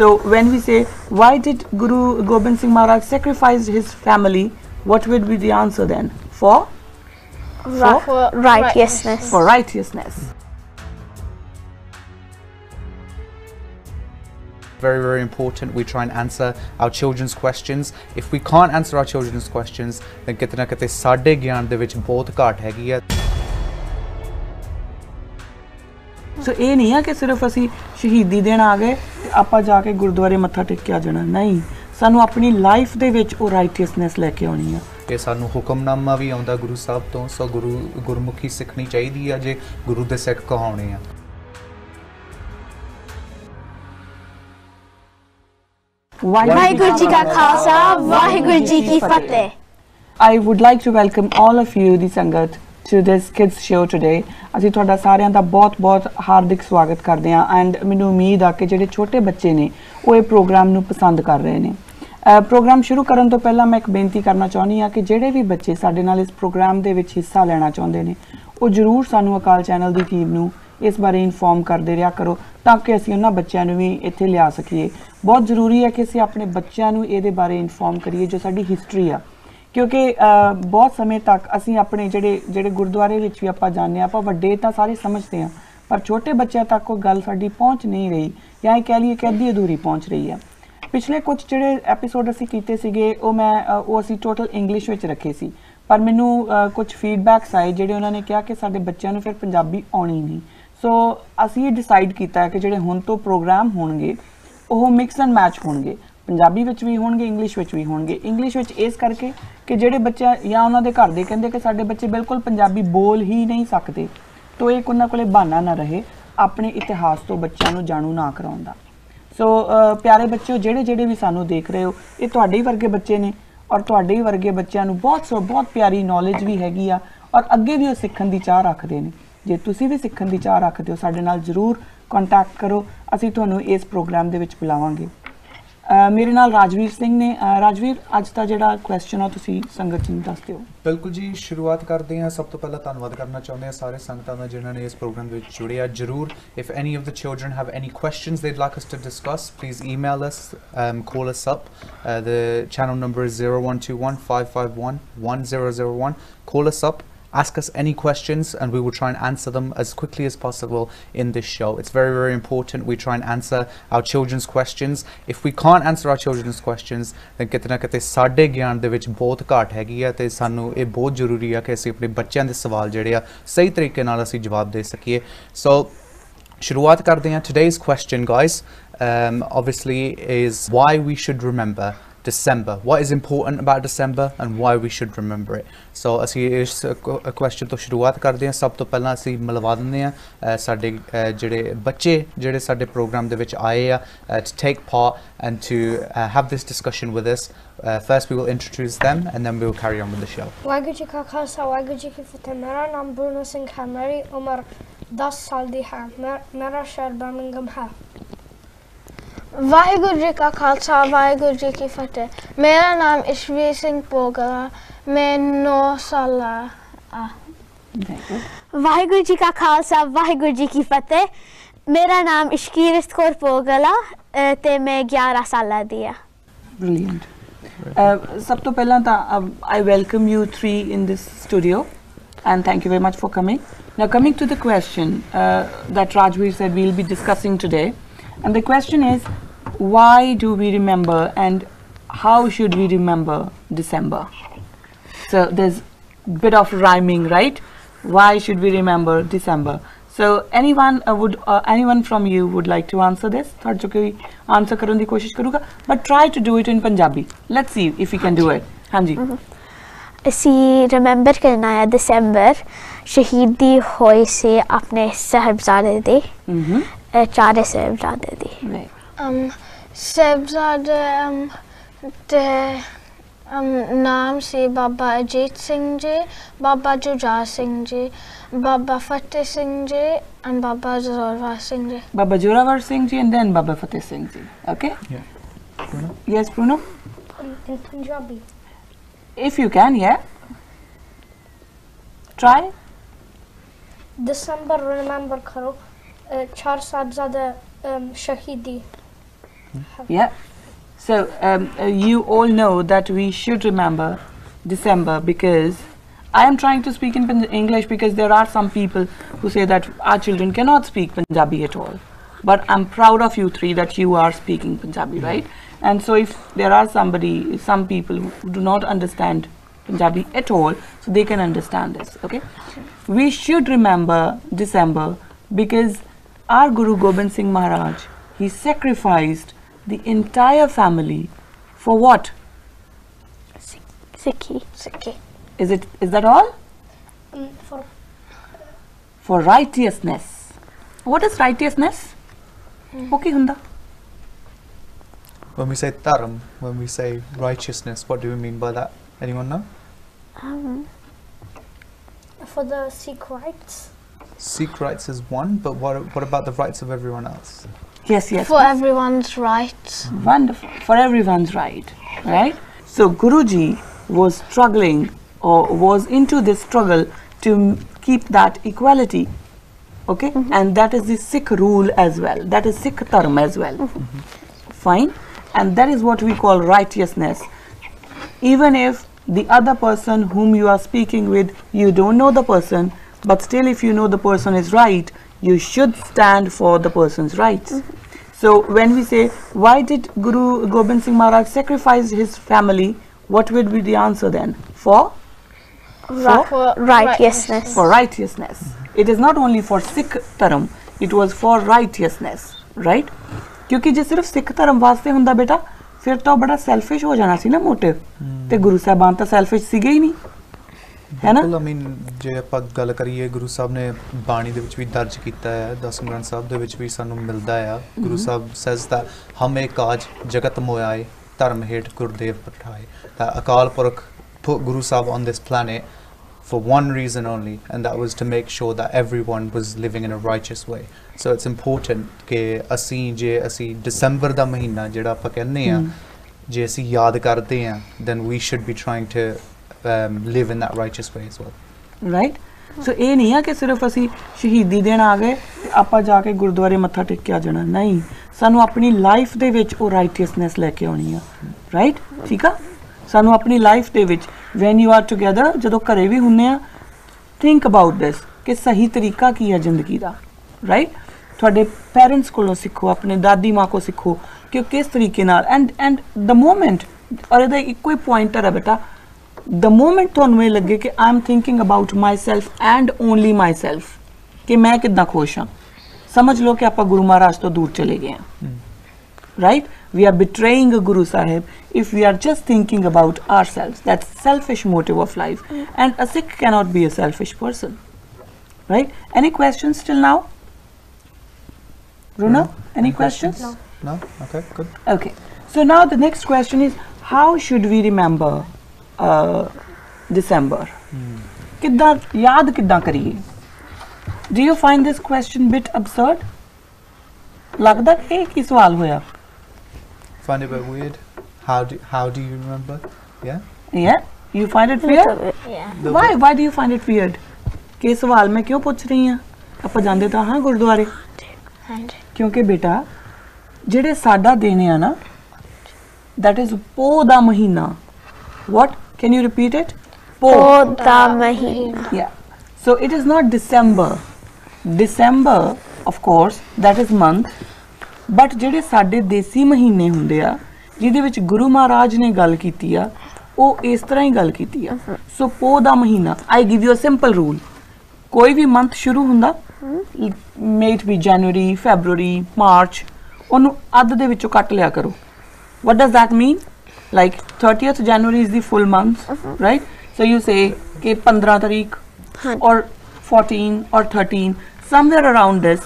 So when we say, why did Guru Gobind Singh Maharaj sacrifice his family, what would be the answer then? For righteousness. For righteousness. Very, very important. We try and answer our children's questions. If we can't answer our children's questions, then कितना कितने साढ़े ज्ञान दे विच बहुत घाट हैगी है. सो ये नहीं है कि सिर्फ असी शहीदी देन आ गए ਆਪਾਂ ਜਾ ਕੇ ਗੁਰਦੁਆਰੇ ਮੱਥਾ ਟੇਕ ਕੇ ਆ ਜਾਣਾ ਨਹੀਂ ਸਾਨੂੰ ਆਪਣੀ ਲਾਈਫ ਦੇ ਵਿੱਚ ਉਹ ਰਾਈਟੀਅਸਨੈਸ ਲੈ ਕੇ ਆਉਣੀ ਆ ਇਹ ਸਾਨੂੰ ਹੁਕਮਨਾਮਾ ਵੀ ਆਉਂਦਾ ਗੁਰੂ ਸਾਹਿਬ ਤੋਂ ਸੋ ਗੁਰਮੁਖੀ ਸਿੱਖਣੀ ਚਾਹੀਦੀ ਆ ਜੇ ਗੁਰੂ ਦੇ ਸਿੱਖ ਕਹਾਉਣੇ ਆ ਵਾਹਿਗੁਰੂ ਜੀ ਕਾ ਖਾਲਸਾ ਵਾਹਿਗੁਰੂ ਜੀ ਕੀ ਫਤਿਹ I would like to welcome all of you the sangat to this kids show today. ਅਸੀਂ ਤੁਹਾਡਾ ਸਾਰਿਆਂ ਦਾ ਬਹੁਤ-ਬਹੁਤ ਹਾਰਦਿਕ ਸਵਾਗਤ ਕਰਦੇ ਹਾਂ ਐਂਡ ਮੈਨੂੰ ਉਮੀਦ ਆ ਕਿ ਜਿਹੜੇ ਛੋਟੇ ਬੱਚੇ ਨੇ ਉਹ ਇਹ ਪ੍ਰੋਗਰਾਮ ਨੂੰ ਪਸੰਦ ਕਰ ਰਹੇ ਨੇ ਪ੍ਰੋਗਰਾਮ ਸ਼ੁਰੂ ਕਰਨ ਤੋਂ ਪਹਿਲਾਂ ਮੈਂ ਇੱਕ ਬੇਨਤੀ ਕਰਨਾ ਚਾਹੁੰਦੀ ਹਾਂ ਕਿ ਜਿਹੜੇ ਵੀ ਬੱਚੇ ਸਾਡੇ ਨਾਲ ਇਸ ਪ੍ਰੋਗਰਾਮ ਦੇ ਵਿੱਚ ਹਿੱਸਾ ਲੈਣਾ ਚਾਹੁੰਦੇ ਨੇ ਉਹ ਜ਼ਰੂਰ ਸਾਨੂੰ ਅਕਾਲ ਚੈਨਲ ਦੀ ਟੀਮ ਨੂੰ ਇਸ ਬਾਰੇ ਇਨਫੋਰਮ ਕਰਦੇ ਰਿਹਾ ਕਰੋ ਤਾਂ ਕਿ ਅਸੀਂ ਉਹਨਾਂ ਬੱਚਿਆਂ ਨੂੰ ਵੀ ਇੱਥੇ ਲਿਆ ਸਕੀਏ ਬਹੁਤ ਜ਼ਰੂਰੀ ਹੈ ਕਿ ਅਸੀਂ ਆਪਣੇ ਬੱਚਿਆਂ ਨੂੰ ਇਹਦੇ ਬਾਰੇ ਇਨਫੋਰਮ ਕਰੀਏ ਜੋ ਸਾਡੀ ਹਿਸਟਰੀ ਆ क्योंकि बहुत समय तक असी अपने जेडे गुरुद्वारे विच भी आपां जाने आपां वड्डे तां सारे समझते हैं पर छोटे बच्चों तक कोई गल साडी पहुँच नहीं रही या कह लीए कि अद्धी अधूरी पहुँच रही है पिछले कुछ जेडे एपीसोड असी कीते सीगे वो असी टोटल इंग्लिश विच रखे सी पर मैनू कुछ फीडबैक्स आए जेडे उन्होंने कहा कि साडे बच्चों नूं फिर पंजाबी आउणी नहीं सो असी ये डिसाइड किया कि जेडे हुण तो प्रोग्राम होणगे वो मिक्स एंड मैच होणगे पंजाबी विच भी होणगे इंग्लिश विच भी होणगे इंग्लिश विच इस करके कि जेडे बच्चे या उन्होंने घर दे कहंदे कि साडे बच्चे बिल्कुल पंजाबी बोल ही नहीं सकते तो एक उन्हां कोले बहाना ना रहे अपने इतिहास तो बच्चों नूं जाणू ना कराउण दा सो प्यारे बच्चों जेडे भी सानू देख रहे हो ये तुहाडे ही वर्गे बच्चे ने और तुहाडे ही वर्गे बच्चों नूं बहुत प्यारी नॉलेज भी हैगी आ और अगे भी वो सीखण दी चाह रखते हैं जे तुसीं भी सीखण दी चाह रखते हो साडे नाल जरूर कॉन्टैक्ट करो असीं तुहानूं इस प्रोग्राम दे विच बुलावांगे मेरे नाल राजवीर सिंह ने राजवीर अज का जिहड़ा क्वेश्चन आ तुसीं संगत नूं दस दिओ बिल्कुल जी शुरुआत करते हैं सब तो पहला धन्यवाद करना चाहते हैं सारे संगतां दा जिन्होंने इस प्रोग्राम विच जुड़े जरूर if any of the children have any questions they'd like us to discuss please email us call us up the channel number is 0121 551 1001 call us up ask us any questions and we will try and answer them as quickly as possible in this show. It's very, very important we try and answer our children's questions. If we can't answer our children's questions then कितना कितने साढ़े ज्ञान दे विच बहुत घाट हैगी है ते सानू ये बहुत जरूरी है कि असीं अपने बच्चों के सवाल जिहड़े आ सही तरीके नाल असीं जवाब दे सकीए so शुरुआत करते हैं today's question guys obviously is why we should remember December. What is important about December and why we should remember it? So ਅਸੀਂ ਇਸ ਕੁਐਸਚਨ ਤੋਂ ਸ਼ੁਰੂਆਤ ਕਰਦੇ ਹਾਂ ਸਭ ਤੋਂ ਪਹਿਲਾਂ ਅਸੀਂ ਮਿਲਵਾ ਦਿੰਦੇ ਹਾਂ ਸਾਡੇ ਜਿਹੜੇ ਬੱਚੇ ਜਿਹੜੇ ਸਾਡੇ ਪ੍ਰੋਗਰਾਮ ਦੇ ਵਿੱਚ ਆਏ ਆ to take part and to have this discussion with us. First we will introduce them and then we will carry on with the show. Waheguru ji ਕਾ ਖਾਲਸਾ ਵਾਹਿਗੁਰੂ ਜੀ ਕੀ ਫਤਿਹ ਮੇਰਾ ਨਾਮ ਬਰੂਨੋ ਸਿੰਘ ਹੈ ਮੇਰੀ ਉਮਰ 10 ਸਾਲ ਦੀ ਹੈ ਮੇਰਾ ਸ਼ਹਿਰ ਬਰਮਿੰਘਮ ਹੈ ਵਾਹਿਗੁਰੂ ਜੀ ਕਾ ਖਾਲਸਾ ਵਾਹਿਗੁਰੂ ਜੀ ਕੀ ਫਤਿਹ ਮੇਰਾ ਨਾਮ ਇਸ਼ਵੀਰ ਸਿੰਘ ਪੋਗਲਾ ਮੈਂ 9 ਸਾਲਾ ਵਾਹਿਗੁਰੂ ਜੀ ਕਾ ਖਾਲਸਾ ਵਾਹਿਗੁਰੂ ਜੀ ਕੀ ਫਤਿਹ ਮੇਰਾ ਨਾਮ ਇਸ਼ਕੀਰਤ ਕੌਰ ਪੋਗਲਾ ਤੇ ਮੈਂ 11 ਸਾਲਾਂ ਦੀ ਆ brilliant ਸਭ ਤੋਂ ਪਹਿਲਾਂ ਤਾਂ I welcome you three in this studio and thank you very much for coming now coming to the question that Rajveer said we'll be discussing today and the question is why do we remember and how should we remember December so there's a bit of rhyming right why should we remember December so anyone from you would like to answer this thought jo koi answer karan di koshish karuga but try to do it in Punjabi let's see if we can do it hanji ਅਸੀਂ remember ਕਰਨਾ ਹੈ ਦਸੰਬਰ ਸ਼ਹੀਦੀ ਹੋਏ ਸੇ ਆਪਣੇ ਸਾਹਿਬਜ਼ਾਦੇ ਦੇ ਚਾਰੇ ਸਾਹਿਬਜ਼ਾਦੇ ਦੀ ਸਾਹਿਬਜ਼ਾਦੇ ਤੇ ਨਾਮ ਸੀ Baba Ajit Singh ji Baba Jujhar Singh ji Baba Fateh Singh ji and Baba Zorawar Singh ji Baba Zorawar Singh ji and then Baba Fateh Singh ji okay Bruno? yes Bruno in Punjabi if you can yeah try December remember karo char sabzada shahidi Yeah. So you all know that we should remember December, because I am trying to speak in English because there are some people who say that our children cannot speak Punjabi at all. But I'm proud of you three that you are speaking Punjabi, right? And so if there are some people who do not understand Punjabi at all, so they can understand this, okay? We should remember December because our Guru Gobind Singh Maharaj, he sacrificed the entire family for what? Sikhi. Is that all? For righteousness. What is righteousness? Okay, Hunda. When we say dharam, when we say righteousness, what do we mean by that? Anyone know? For the Sikh rights. Sikh rights is one, but what about the rights of everyone else? Yes. For everyone's rights. Wonderful. For everyone's right. So Guruji was struggling, or was into this struggle to keep that equality. Okay? And that is the Sikh rule as well. That is Sikh dharma as well. Fine. And that is what we call righteousness. Even if the other person whom you are speaking with, you don't know the person, but still if you know the person is right, you should stand for the person's rights. So when we say, why did Guru Gobind Singh Maharaj sacrifice his family, what would be the answer then? For Righteousness. For righteousness. It is not only for Sikh dharma, it was for righteousness, right? क्योंकि जे सिर्फ सिख धर्म वास्ते हुंदा बेटा, फिर तो बड़ा selfish हो जाना सी ना मोटिव, ते गुरु साहबान तो सेल्फिश सीगे ही नहीं, है ना? I mean, जे ਆਪਾਂ ਗੱਲ ਕਰੀਏ ਗੁਰੂ ਸਾਹਿਬ ਨੇ ਬਾਣੀ ਦੇ ਵਿੱਚ ਵੀ ਦਰਜ ਕੀਤਾ ਹੈ, ਦਸਮ ਗ੍ਰੰਥ ਸਾਹਿਬ ਦੇ ਵਿੱਚ ਵੀ ਸਾਨੂੰ ਮਿਲਦਾ ਹੈ, ਗੁਰੂ ਸਾਹਿਬ says that ਹਮੇ ਕਾਜ ਜਗਤ ਮੋਇਆਏ ਧਰਮ ਹੇਠ Gurdev ਪਠਾਏ, that Akal Purakh put Guru Sahib on this planet for one reason only, and that was to make sure that everyone was living in a righteous way. So it's important कि ਅਸੀਂ December ਦਾ ਮਹੀਨਾ ਜਿਹੜਾ ਆਪਾਂ ਕਹਿੰਦੇ ਆ, ਜੇ ਅਸੀਂ ਯਾਦ ਕਰਦੇ ਆ, then we should be trying to live in that righteous way as well. Right? So ਇਹ ਨਹੀਂ ਆ ਕਿ ਸਿਰਫ ਅਸੀਂ ਸ਼ਹੀਦੀ ਦੇਣ ਆ ਗਏ ਤੇ ਆਪਾਂ ਜਾ ਕੇ ਗੁਰਦੁਆਰੇ ਮੱਥਾ ਟੇਕ ਕੇ ਆ ਜਾਣਾ, ਨਹੀਂ, ਸਾਨੂੰ ਆਪਣੀ ਲਾਈਫ ਦੇ ਵਿੱਚ ਉਹ ਰਾਈਟੀਅਸਨੈਸ ਲੈ ਕੇ ਆਉਣੀ ਆ, ਰਾਈਟ? ਠੀਕ ਆ, ਸਾਨੂੰ ਆਪਣੀ ਲਾਈਫ ਦੇ ਵਿੱਚ when you are together, ਜਦੋਂ ਘਰੇ ਵੀ ਹੁੰਨੇ ਆ, think about this ਕਿ ਸਹੀ ਤਰੀਕਾ ਕੀ ਹੈ ਜ਼ਿੰਦਗੀ ਦਾ, ਰਾਈਟ? ਤੁਹਾਡੇ ਪੈਰੈਂਟਸ ਕੋਲੋਂ ਸਿੱਖੋ, ਆਪਣੇ ਦਾਦੀ ਮਾਂ ਕੋਲ ਸਿੱਖੋ ਕਿ ਉਹ ਕਿਸ ਤਰੀਕੇ ਨਾਲ and the moment, ਔਰ ਇਹਦਾ ਇੱਕੋ ਹੀ ਪੁਆਇੰਟਰ ਹੈ ਬੇਟਾ, the moment ਤੁਹਾਨੂੰ ਇਹ ਲੱਗੇ ਕਿ I am thinking about myself and only myself, ਕਿ ਮੈਂ ਕਿੱਦਾਂ ਖੁਸ਼ ਹਾਂ, ਸਮਝ ਲਓ ਕਿ ਆਪਾਂ ਗੁਰੂ ਮਹਾਰਾਜ ਤੋਂ ਦੂਰ ਚਲੇ ਗਏ ਹਾਂ, right? We are betraying Guru Sahib if we are just thinking about ourselves. That's selfish motive of life, and a Sikh cannot be a selfish person, right? Any questions till now? Runa, any questions? No? Okay, good. Okay, so now the next question is, how should we remember December? Kidda yaad kidda kariye? Do you find this question bit absurd? Lagda hai ki sawal hoya? Find it a bit weird. How do you remember? Yeah, you find it weird? Yeah. Why do you find it weird? ਕਿ ਸਵਾਲ ਮੈਂ ਕਿਉਂ ਪੁੱਛ ਰਹੀ ਹਾਂ? ਆਪਾਂ ਜਾਂਦੇ ਤਾਂ ਹਾਂ ਗੁਰਦੁਆਰੇ, ਕਿਉਂਕਿ ਬੇਟਾ ਜਿਹੜੇ ਸਾਡਾ ਦਿਨ ਆ ਨਾ, that is ਪੋਹ ਦਾ ਮਹੀਨਾ. What? Can you repeat it? ਪੋਹ ਦਾ ਮਹੀਨਾ. Yeah. So it is not December. December, of course, that is month. But ਜਿਹੜੇ ਸਾਡੇ ਦੇਸੀ ਮਹੀਨੇ ਹੁੰਦੇ ਆ, ਜਿਹਦੇ ਵਿੱਚ ਗੁਰੂ ਮਹਾਰਾਜ ਨੇ ਗੱਲ ਕੀਤੀ ਆ, ਉਹ ਇਸ ਤਰ੍ਹਾਂ ਹੀ ਗੱਲ ਕੀਤੀ ਆ. ਸੋ ਪੋਹ ਦਾ ਮਹੀਨਾ, I give you a simple rule. ਕੋਈ ਵੀ ਮੰਥ ਸ਼ੁਰੂ ਹੁੰਦਾ, may it be January, February, March, ਉਹਨੂੰ ਅੱਧ ਦੇ ਵਿੱਚੋਂ ਕੱਟ ਲਿਆ ਕਰੋ. What does that mean? Like 30th January is the full month, right? So you say ਕਿ 15 ਤਾਰੀਖ or 14 or 13, somewhere around this,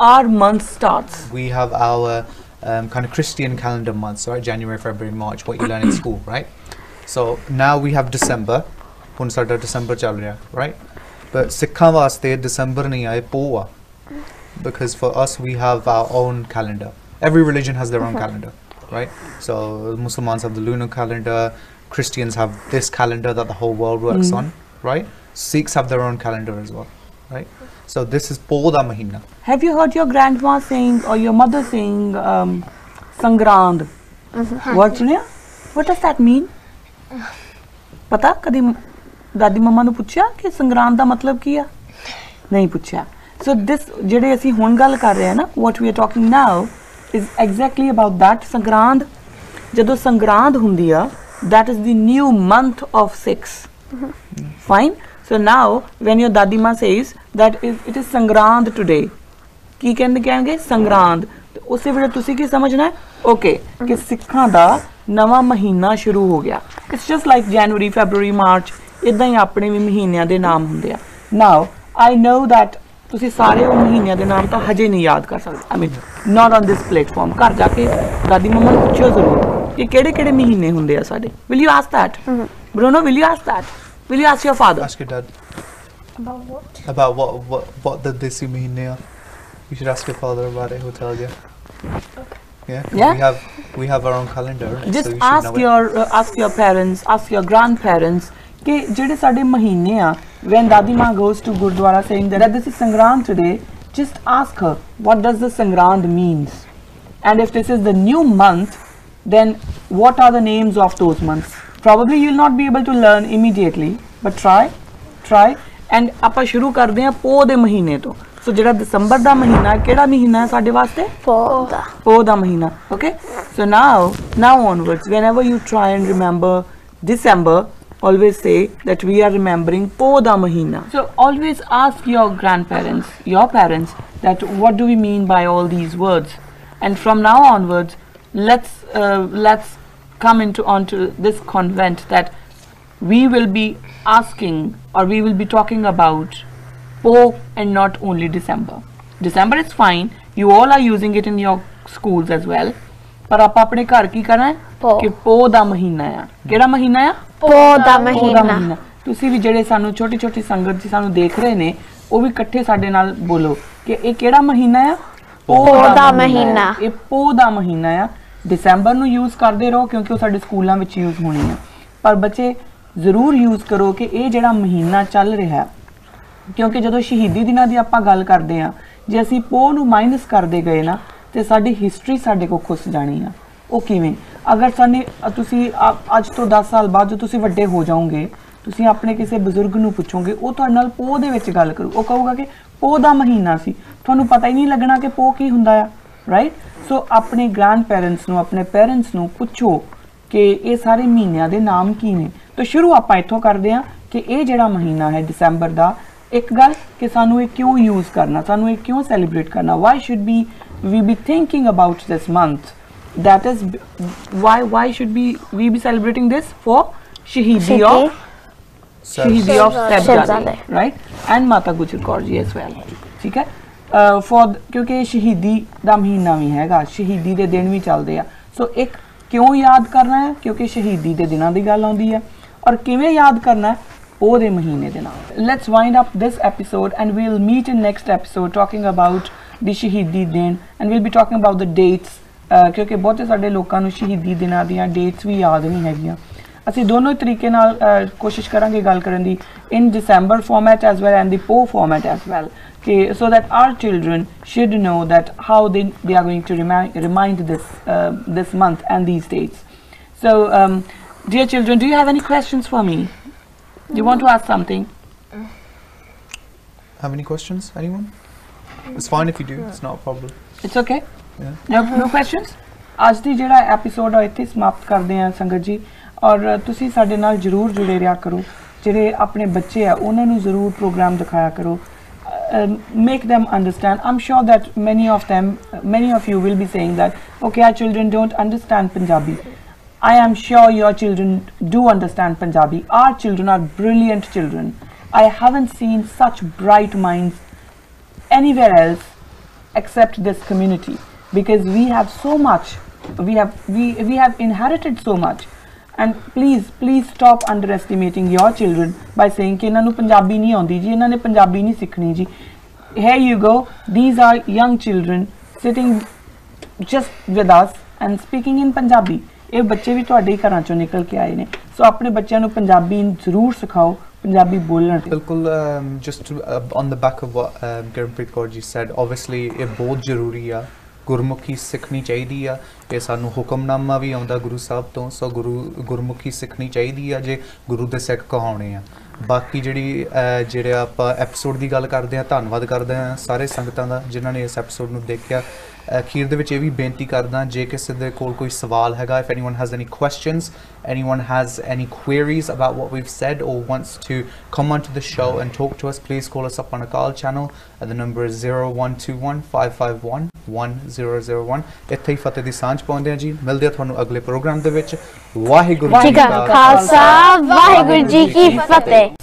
our month starts. We have our kind of Christian calendar months, right? January, February, March, what you learn in school, right? So now we have December. Hun sada December chal raha, right? But Sikhan waste December nahi aaye, poa. Because for us we have our own calendar. Every religion has their own calendar, right? So Muslims have the lunar calendar, Christians have this calendar that the whole world works on, right? Sikhs have their own calendar as well, right? So this is Poh da Mahina. Have you heard your grandma saying or your mother saying Sangrand word सुनिया what does that mean पता कदी दादी मम्मा ਨੂੰ ਪੁੱਛਿਆ ਕਿ ਸੰਗਰਾਂਦ ਦਾ ਮਤਲਬ ਕੀ ਆ ਨਹੀਂ ਪੁੱਛਿਆ ਸੋ ਦਿਸ ਜਿਹੜੇ ਅਸੀਂ ਹੁਣ ਗੱਲ ਕਰ ਰਹੇ ਹਾਂ ਨਾ what we are talking now is exactly about that Sangrand ਜਦੋਂ ਸੰਗਰਾਂਦ ਹੁੰਦੀ ਆ that is the new month of 6 fine so now when your dadi ma says that it is Sangrand today ਕੀ ਕਹਿਣਗੇ ਸੰਗਰਾਂਦ ਤੇ ਉਸੇ ਵੇਲੇ ਤੁਸੀਂ ਕੀ ਸਮਝਣਾ ਹੈ ਓਕੇ ਕਿ ਸਿੱਖਾਂ ਦਾ ਨਵਾਂ ਮਹੀਨਾ ਸ਼ੁਰੂ ਹੋ ਗਿਆ it's just like January February March ਇਦਾਂ ਹੀ ਆਪਣੇ ਵੀ ਮਹੀਨਿਆਂ ਦੇ ਨਾਮ ਹੁੰਦੇ ਆ ਨਾਓ ਆਈ ਨੋ ਦੈਟ ਤੁਸੀਂ ਸਾਰੇ ਉਹ ਮਹੀਨਿਆਂ ਦੇ ਨਾਮ ਤਾਂ ਹਜੇ ਨਹੀਂ ਯਾਦ ਕਰ ਸਕਦੇ ਆਈ ਮੀਨ ਨਾਟ ਔਨ ਦਿਸ ਪਲੇਟਫਾਰਮ ਘਰ ਜਾ ਕੇ ਦਾਦੀ ਮੰਮਾ ਨੂੰ ਪੁੱਛਿਓ ਜ਼ਰੂਰ ਕਿ ਕਿਹੜੇ ਕਿਹੜੇ ਮਹੀਨੇ ਹੁੰਦੇ ਆ ਸਾਡੇ will you ask that Bruno will you ask that will you ask your father Ask your dad. About what? About what the desi mahine are. You should ask your father about it. He'll tell you. Okay. Yeah. 'Cause Yeah. We have our own calendar. just so you should know it. ask your parents ask your grandparents ਕਿ ਜਿਹੜੇ ਸਾਡੇ ਮਹੀਨੇ ਆ when ਦਾਦੀ ਮਾਂ goes to gurdwara saying that this is sangrand today just ask her what does the sangrand means and if this is the new month then what are the names of those months probably you'll not be able to learn immediately but try and ਆਪਾਂ ਸ਼ੁਰੂ ਕਰਦੇ ਹਾਂ ਪੋਹ ਦੇ ਮਹੀਨੇ ਤੋਂ ਸੋ ਜਿਹੜਾ ਦਸੰਬਰ ਦਾ ਮਹੀਨਾ ਹੈ ਕਿਹੜਾ ਮਹੀਨਾ ਹੈ ਸਾਡੇ ਵਾਸਤੇ ਪੌਦਾ Poh da mahina. Okay, so now onwards, whenever you try and remember December, always say that we are remembering Poh da mahina. So always ask your grandparents, your parents, that what do we mean by all these words, and from now onwards, let's come onto this convent that we will be asking or we will be talking about Poh and not only December. December is fine. You all are using it in your schools as well. ਪਰ ਆਪਾਂ ਆਪਣੇ ਘਰ ਕੀ ਕਰਨਾ ਹੈ ਪੋਹ। ਕਿ ਪੋਹ ਦਾ ਮਹੀਨਾ ਆ ਕਿਹੜਾ ਮਹੀਨਾ ਆ ਪੌਦਾ ਪੋਹ ਦਾ ਮਹੀਨਾ ਤੁਸੀਂ ਵੀ ਜਿਹੜੇ ਸਾਨੂੰ ਛੋਟੀ ਛੋਟੀ ਸੰਗਤ ਜੀ ਸਾਨੂੰ ਦੇਖ ਰਹੇ ਨੇ ਉਹ ਵੀ ਇਕੱਠੇ ਸਾਡੇ ਨਾਲ ਬੋਲੋ ਕਿ ਇਹ ਕਿਹੜਾ ਮਹੀਨਾ ਆ ਪੋਹ ਦਾ ਮਹੀਨਾ। ਇਹ ਪੋਹ ਦਾ ਮਹੀਨਾ ਆ ਦਸੰਬਰ ਨੂੰ ਯੂਜ਼ ਕਰਦੇ ਰਹੋ ਕਿਉਂਕਿ ਉਹ ਸਾਡੇ ਸਕੂਲਾਂ ਵਿੱਚ ਯੂਜ਼ ਹੋਣੀ ਆ ਪਰ ਬੱਚੇ ਜ਼ਰੂਰ ਯੂਜ਼ ਕਰੋ ਕਿ ਇਹ ਜਿਹੜਾ ਮਹੀਨਾ ਚੱਲ ਰਿਹਾ ਹੈ ਕਿਉਂਕਿ ਜਦੋਂ ਸ਼ਹੀਦੀ ਦਿਨਾਂ ਦੀ ਆਪਾਂ ਗੱਲ ਕਰਦੇ ਆ ਜੇ ਅਸੀਂ ਪੋਹ ਨੂੰ ਮਾਈਨਸ ਕਰਦੇ ਗਏ ਨਾ ਤੇ ਸਾਡੀ ਹਿਸਟਰੀ ਸਾਡੇ ਕੋਲ ਖੁੱਸ ਜਾਣੀ ਆ ਉਹ ਕਿਵੇਂ ਅਗਰ ਤੁਸੀਂ ਅੱਜ ਤੋਂ 10 ਸਾਲ ਬਾਅਦ ਜੋ ਤੁਸੀਂ ਵੱਡੇ ਹੋ ਜਾਓਗੇ ਤੁਸੀਂ ਆਪਣੇ ਕਿਸੇ ਬਜ਼ੁਰਗ ਨੂੰ ਪੁੱਛੋਗੇ ਉਹ ਤੁਹਾਡੇ ਨਾਲ ਪੋਹ ਦੇ ਵਿੱਚ ਗੱਲ ਕਰੂ ਉਹ ਕਹੂਗਾ ਕਿ ਪੋਹ ਦਾ ਮਹੀਨਾ ਸੀ ਤੁਹਾਨੂੰ ਪਤਾ ਹੀ ਨਹੀਂ ਲੱਗਣਾ ਕਿ ਪੋਹ ਕੀ ਹੁੰਦਾ ਆ ਰਾਈਟ ਸੋ ਆਪਣੇ ਗ੍ਰੈਂਡ ਪੈਰੈਂਟਸ ਨੂੰ ਆਪਣੇ ਪੈਰੈਂਟਸ ਨੂੰ ਪੁੱਛੋ ਕਿ ਇਹ ਸਾਰੇ ਮਹੀਨਿਆਂ ਦੇ ਨਾਮ ਕੀ ਨੇ ਤਾਂ ਸ਼ੁਰੂ ਆਪਾਂ ਇੱਥੋਂ ਕਰਦੇ ਆ ਕਿ ਇਹ ਜਿਹੜਾ ਮਹੀਨਾ ਹੈ ਦਸੰਬਰ ਦਾ ਇੱਕ ਗੱਲ ਕਿ ਸਾਨੂੰ ਇਹ ਕਿਉਂ ਯੂਜ਼ ਕਰਨਾ ਸਾਨੂੰ ਇਹ ਕਿਉਂ ਸੈਲੀਬ੍ਰੇਟ ਕਰਨਾ why should we be thinking about this month that is why should we be celebrating this for shahidi of Sahibzade right and Mata Gujar Kaur ji as well ਠੀਕ ਹੈ for ਕਿਉਂਕਿ ਸ਼ਹੀਦੀ ਦਾ ਮਹੀਨਾ ਵੀ ਹੈਗਾ ਸ਼ਹੀਦੀ ਦੇ ਦਿਨ ਵੀ ਚੱਲਦੇ ਆ ਸੋ ਇੱਕ ਕਿਉਂ ਯਾਦ ਕਰਨਾ ਹੈ ਕਿਉਂਕਿ ਸ਼ਹੀਦੀ ਦੇ ਦਿਨਾਂ ਦੀ ਗੱਲ ਆਉਂਦੀ ਹੈ ਔਰ ਕਿਵੇਂ ਯਾਦ ਕਰਨਾ ਹੈ ਉਹ ਦੇ ਮਹੀਨੇ ਦੇ ਨਾਲ let's wind up this episode and we'll meet in next episode talking about the ਸ਼ਹੀਦੀ ਦਿਨ and we'll be talking about the dates ਕਿਉਂਕਿ ਬਹੁਤੇ ਸਾਡੇ ਲੋਕਾਂ ਨੂੰ ਸ਼ਹੀਦੀ ਦਿਨਾਂ ਦੀਆਂ dates ਵੀ ਯਾਦ ਨਹੀਂ ਹੈਗੀਆਂ ਅਸੀਂ ਦੋਨੋਂ ਤਰੀਕੇ ਨਾਲ ਕੋਸ਼ਿਸ਼ ਕਰਾਂਗੇ ਗੱਲ ਕਰਨ ਦੀ in December format as well and the Poh format as well so that our children should know that how they are going to remind this month and these dates so dear children do you have any questions for me do you want to ask something Have any questions? Anyone? It's fine if you do. It's not a problem. it's okay Yeah. no questions ਅੱਜ ਦੀ ਜਿਹੜਾ episode ਆ ਇੱਥੇ ਸਮਾਪਤ ਕਰਦੇ ਆ ਸੰਗਤ ਜੀ ਔਰ ਤੁਸੀਂ ਸਾਡੇ ਨਾਲ ਜਰੂਰ ਜੁੜੇ ਰਿਹਾ ਕਰੋ ਜਿਹੜੇ ਆਪਣੇ ਬੱਚੇ ਆ ਉਹਨਾਂ ਨੂੰ ਜ਼ਰੂਰ ਪ੍ਰੋਗਰਾਮ ਦਿਖਾਇਆ ਕਰੋ make them understand I'm sure that many of you will be saying that okay our children don't understand Punjabi I am sure your children do understand Punjabi our children are brilliant children I haven't seen such bright minds anywhere else except this community because we have so much we have inherited so much and please stop underestimating your children by saying कि इन्हां नू पंजाबी नहीं आउंदी जी इन्हां ने पंजाबी नहीं सीखनी जी here you go these are young children sitting just with us and speaking in Punjabi ਇਹ ਬੱਚੇ ਵੀ ਤੁਹਾਡੇ ਹੀ ਘਰਾਂ ਚੋਂ ਨਿਕਲ ਕੇ ਆਏ ਨੇ ਸੋ ਆਪਣੇ ਬੱਚਿਆਂ ਨੂੰ ਪੰਜਾਬੀ ਜ਼ਰੂਰ ਸਿਖਾਓ ਪੰਜਾਬੀ ਬੋਲਣ ਬਿਲਕੁਲ just on the back of what Gurpreet Kaur ji said obviously ਇਹ ਬਹੁਤ ਜ਼ਰੂਰੀ ਆ ਗੁਰਮੁਖੀ ਸਿੱਖਣੀ ਚਾਹੀਦੀ ਆ ਇਹ ਸਾਨੂੰ ਹੁਕਮਨਾਮਾ ਵੀ ਆਉਂਦਾ ਗੁਰੂ ਸਾਹਿਬ ਤੋਂ ਸੋ ਗੁਰਮੁਖੀ ਸਿੱਖਣੀ ਚਾਹੀਦੀ ਆ ਜੇ ਗੁਰੂ ਦੇ ਸਿੱਖ ਕਹਾਉਣੇ ਆ ਬਾਕੀ ਜਿਹੜੇ ਆਪਾਂ ਐਪੀਸੋਡ ਦੀ ਗੱਲ ਕਰਦੇ ਆ ਧੰਨਵਾਦ ਕਰਦੇ ਆ ਸਾਰੇ ਸੰਗਤਾਂ ਦਾ ਜਿਨ੍ਹਾਂ ਨੇ ਇਸ ਐਪੀਸੋਡ ਨੂੰ ਦੇਖਿਆ ਅਖੀਰ ਦੇ ਵਿੱਚ ਇਹ ਵੀ ਬੇਨਤੀ ਕਰਦਾ ਜੇ ਕਿਸੇ ਦੇ ਕੋਲ ਕੋਈ ਸਵਾਲ ਹੈਗਾ if anyone has any questions anyone has any queries about what we've said or wants to come onto the show and talk to us please call us up on a call channel and the number is 0121551001 ਇੱਥੇ ਹੀ ਫਤਿਹ ਦੀ ਸਾਂਝ ਪਾਉਂਦੇ ਆ ਜੀ ਮਿਲਦੇ ਆ ਤੁਹਾਨੂੰ ਅਗਲੇ programme ਦੇ ਵਿੱਚ ਵਾਹਿਗੁਰੂ ਜੀ ਕਾ ਖਾਲਸਾ ਵਾਹਿਗੁਰੂ ਜੀ ਕੀ ਫਤਿਹ